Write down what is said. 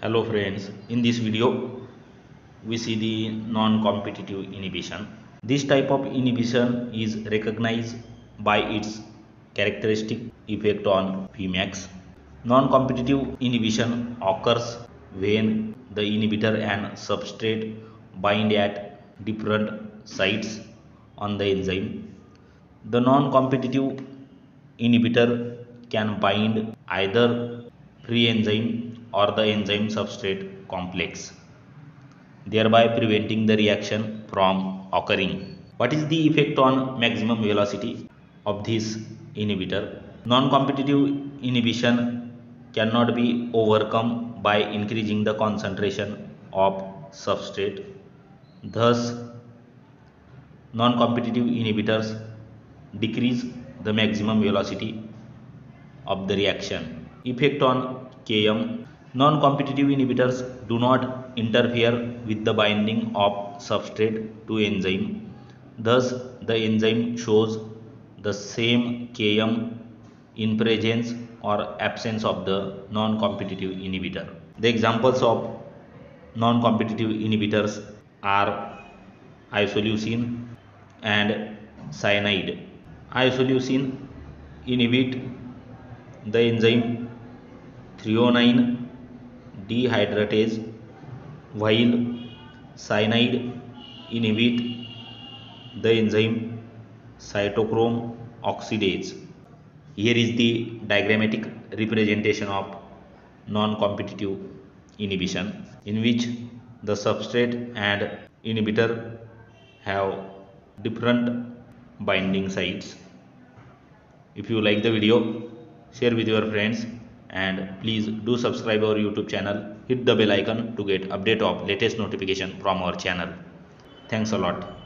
Hello friends, in this video we see the non-competitive inhibition. This type of inhibition is recognized by its characteristic effect on Vmax. Non-competitive inhibition occurs when the inhibitor and substrate bind at different sites on the enzyme. The non-competitive inhibitor can bind either free enzyme or the enzyme substrate complex, thereby preventing the reaction from occurring. What is the effect on maximum velocity of this inhibitor? Non-competitive inhibition cannot be overcome by increasing the concentration of substrate. Thus, non-competitive inhibitors decrease the maximum velocity of the reaction. Effect on Km. Non-competitive inhibitors do not interfere with the binding of substrate to enzyme. Thus, the enzyme shows the same Km in presence or absence of the non-competitive inhibitor. The examples of non-competitive inhibitors are isoleucine and cyanide. Isoleucine inhibit the enzyme threonine dehydratase, while cyanide inhibit the enzyme cytochrome oxidase. Here is the diagrammatic representation of non-competitive inhibition, in which the substrate and inhibitor have different binding sites. If you like the video, share with your friends, and please do subscribe our YouTube channel. Hit the bell icon to get update of latest notification from our channel. Thanks a lot.